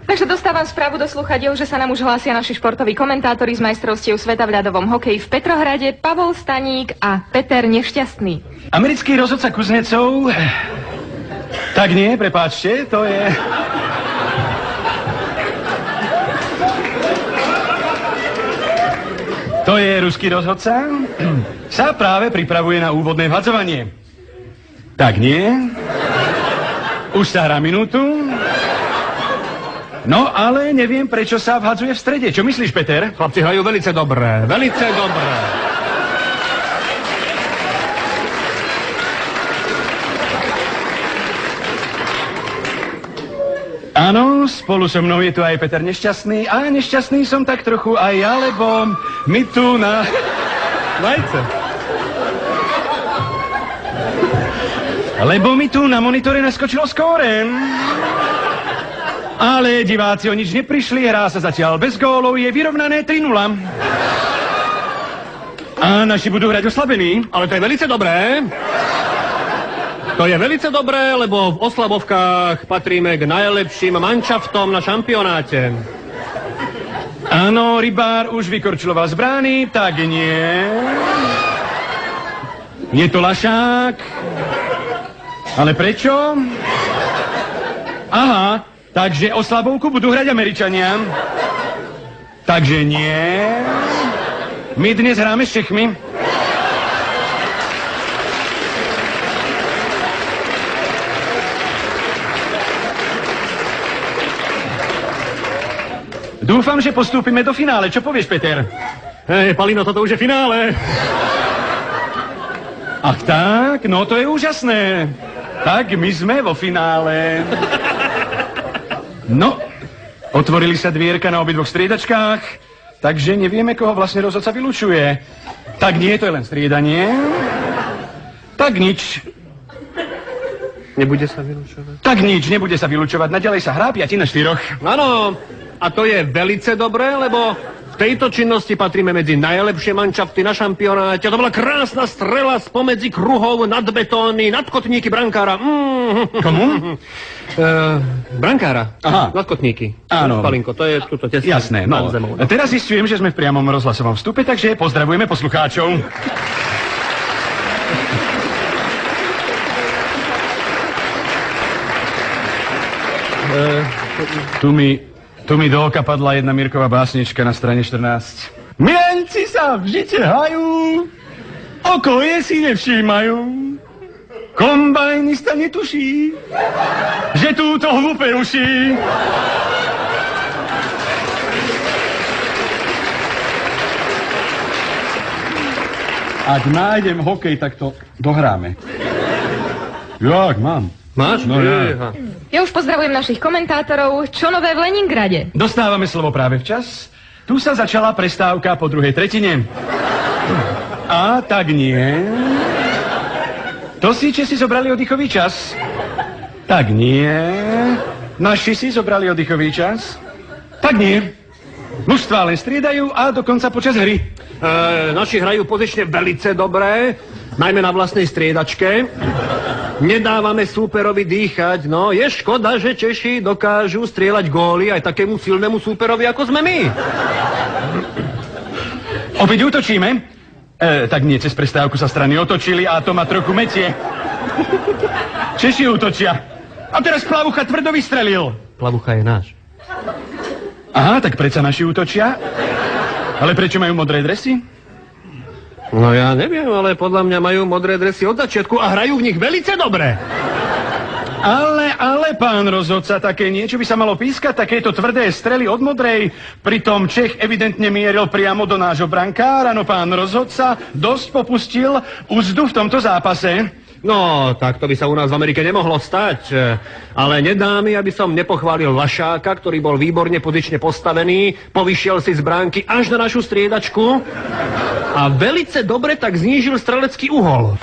Takže dostávam správu do slúchadiel, že sa nám už hlásia naši športoví komentátori z majstrovstiev sveta v ľadovom hokeji v Petrohrade, Pavol Staník a Peter Nešťastný. Americký rozhodca Kuznecov... Tak nie, prepáčte, to je... To je ruský rozhodca. Sa práve pripravuje na úvodné vhadzovanie. Tak nie. Už sa hrá minútu. No, ale neviem, prečo sa vhadzuje v strede. Čo myslíš, Peter? Chlapci hrajú velice dobré, velice dobré. Áno, spolu so mnou je tu aj Peter Nešťastný. A nešťastný som tak trochu aj ja, lebo my tu na... Vajce. Lebo mi tu na monitore naskočilo skóre. Ale diváci o nič neprišli, hrá sa zatiaľ bez gólov, je vyrovnané 3-0. A naši budú hrať oslabení. Ale to je velice dobré. To je velice dobré, lebo v oslabovkách patríme k najlepším manšaftom na šampionáte. Áno, rybár už vykorčuloval z brány, tak nie. Je to Lašák. Ale prečo? Aha, takže oslabovku budú hrať Američania. Takže nie. My dnes hráme s Čechmi. Dúfam, že postúpime do finále. Čo povieš, Peter? Hej, Palino, toto už je finále. Ach tak, no to je úžasné. Tak, my sme vo finále. No, otvorili sa dvierka na obidvoch striedačkách, takže nevieme, koho vlastne rozhodca vylučuje. Tak nie, to je len striedanie. Tak nič. Nebude sa vylučovať? Tak nič, nebude sa vylučovať. Naďalej sa hrá 5-4. Áno, a to je velice dobré, lebo v tejto činnosti patríme medzi najlepšie manšafty na šampionáte. To bola krásna strela spomedzi kruhov, nad betóny, nad kotníky brankára. Komu? Brankára. Aha. Nad kotníky. Áno. Palinko, to je tuto tesne. Jasné, no. Teraz zistujem, že sme v priamom rozhlasovom vstupe, takže pozdravujeme poslucháčov. Tu mi do oka padla jedna Mirková básnička na strane 14. Milenci sa v žite hajú, okolie si nevšímajú, kombajnista netuší, že túto hlupe ruší. Ak nájdem hokej, tak to dohráme. Jak mám? Máš? No ja. Ja už pozdravujem našich komentátorov. Čo nové v Leningrade? Dostávame slovo práve včas. Tu sa začala prestávka po druhej tretine. A tak nie. To si Česi zobrali oddychový čas. Tak nie. Naši si zobrali oddychový čas. Tak nie. Mužstvá len striedajú a dokonca počas hry. Naši hrajú pozične velice dobré, najmä na vlastnej striedačke. Nedávame súperovi dýchať, no je škoda, že Češi dokážu strieľať góly aj takému silnému súperovi, ako sme my. Opäť útočíme? Tak nie, cez prestávku sa strany otočili a to ma trochu metie. Češi útočia. A teraz Plavucha tvrdo vystrelil. Plavucha je náš. Aha, tak predsa naši útočia. Ale prečo majú modré dresy? No ja neviem, ale podľa mňa majú modré dresy od začiatku a hrajú v nich velice dobre. Ale, pán rozhodca, také niečo by sa malo pískať, takéto tvrdé strely od modrej. Pritom Čech evidentne mieril priamo do nášho brankára, no pán rozhodca dosť popustil úzdu v tomto zápase. No, tak to by sa u nás v Amerike nemohlo stať. Ale nedá mi, aby som nepochválil Lašáka, ktorý bol výborne pozične postavený, povyšiel si z bránky až na našu striedačku a velice dobre tak znížil strelecký uhol.